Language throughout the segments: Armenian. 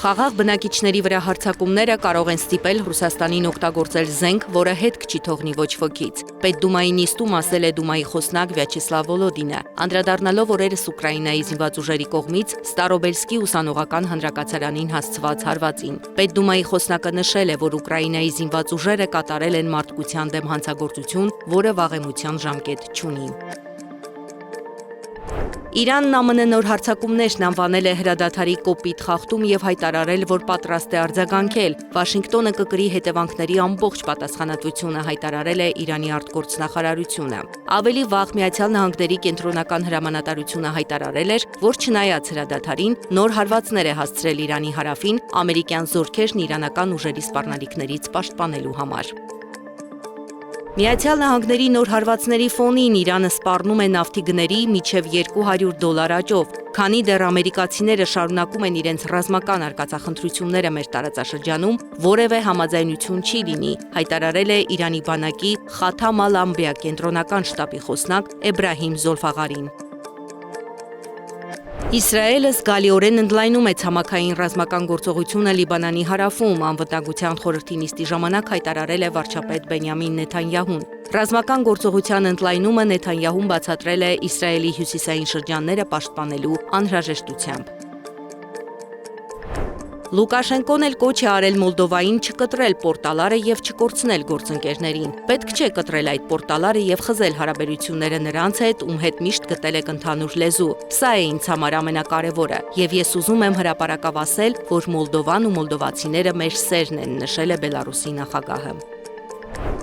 Խաղաղ բնակիչների վրա հարձակումները կարող են ստիպել Ռուսաստանին օգտագործել զենք, որը հետք չի թողնի ոչ ոքից։ Պետդումայի նիստում ասել է Դումայի խոսնակ Վյաչեսլավ Վոլոդինը, անդրադառնալով օրերս Ուկրաինայի զինված ուժերի կողմից Ստարոբելսկի ուսանողական հանրակացարանին հասցված հարվածին։ Պետդումայի խոսնակը նշել է, որ Ուկրաինայի զինված ուժերը կատարել են մարդկության դեմ հանցագործություն, որը վաղեմության ժամկետ չունի։ Իրանն ԱՄՆ նոր հարձակումներն անվանել է հրադադարի կոպիտ խախտում եւ հայտարարել, որ պատրաստ է արձագանքել։ Վաշինգտոնը կկրի հետևանքների ամբողջ պատասխանատվությունը, հայտարարել է Իրանի արտգործնախարարությունը։ Ավելի վաղ Միացյալ Նահանգների կենտրոնական հրամանատարությունը հայտարարել էր, որ չնայած հրադադարին նոր հարվածներ է հասցրել Իրանի հարավին ամերիկյան զորքերն իրանական ուժերի սպառնալիքներից պաշտպանելու համար։ Միացյալ Նահանգների նոր հարվածների ֆոնին Իրանը սպառնում է նավթի գների մինչև $200 աճով, քանի դեռ ամերիկացիները շարունակում են իրենց ռազմական արկածախնդրությունները մեր տարածաշրջանում, որևէ համաձայնություն չի լինի, հայտարարել է Իրանի բանակի Խաթամ ալ-Անբիա կենտրոնական շտաբի խոսնակ Էբրահիմ Զոլֆաղարին։ Իսրայելը զգալիորեն ընդլայնում է ցամաքային ռազմական գործողությունը Լիբանանի հարավում, անվտանգության խորհրդի նիստի ժամանակ հայտարարել է վարչապետ Բենյամին Նեթանյահուն։ Ռազմական գործողության ընդլայնումը Նեթանյահուն բացատրել է Իսրայելի հյուսիսային շրջանները պաշտպանելու անհրաժեշտությամբ։ Լուկաշենկոն էլ կոչ է արել Մոլդովային չկտրել Պորտալարը եւ չկորցնել գործընկերներին։ Պետք չէ կտրել այդ Պորտալարը եւ խզել հարաբերությունները նրանց հետ, ում հետ միշտ գտել եք ընդհանուր լեզու։ Սա է ինձ համար ամենակարևորը, եւ ես ուզում եմ հրապարակավ ասել, որ Մոլդովան ու մոլդովացիները մեր սերն են, նշել է Բելարուսի նախագահը։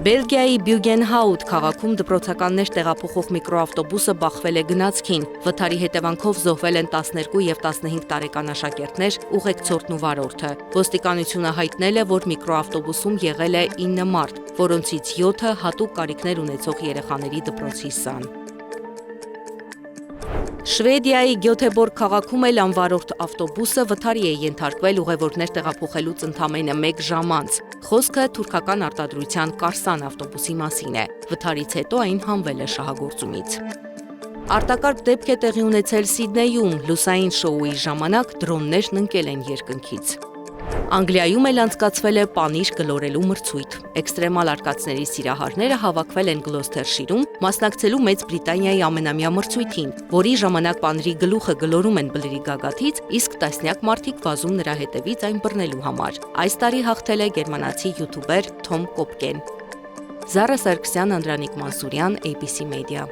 Բելգիայի Բյուգենհաուտ քաղաքում դպրոցականներ տեղափոխող միկրոավտոբուսը բախվել է գնացքին։ Վթարի հետևանքով զոհվել են 12 եւ 15 տարեկան աշակերտներ, ուղեկցորդն ու վարորդը։ Ոստիկանությունը հայտնել է, որ միկրոավտոբուսում եղել է 9 մարդ, որոնցից 7-ը հատուկ կարիքներ ունեցող երեխաների դպրոցի սան։ Շվեդիայի Գյոթեբորգ քաղաքում էլ անվարորդ ավտոբուսը վթարի է ենթարկվել ուղևորներ տեղափոխելուց ընդամենը 1 ժամ անց։ Խոսքը թուրքական արտադրության Կարսան ավտոբուսի մասին է։ Վթարից հետո այն հանվել է շահագործումից։ Արտակարգ դեպք է տեղի ունեցել Սիդնեյում, լուսային շոուի ժամանակ դրոններն ընկել են երկնքից։ Անգլիայում էլ անցկացվել է պանիր գլորելու մրցույթ։ Էքստրեմալ արկածների սիրահարները հավաքվել են Գլոսթերշիրում մասնակցելու Մեծ Բրիտանիայի ամենամյա մրցույթին, որի ժամանակ պանիրի գլուխը գլորում են բլրի գագաթից, իսկ տասնյակ մարդիկ վազում նրա հետևից այն բռնելու համար։ Այս տարի հաղթել է գերմանացի յութուբեր Թոմ Կոպկեն։ Զարա Սարգսյան, Անդրանիկ Մանսուրյան, ABC Media։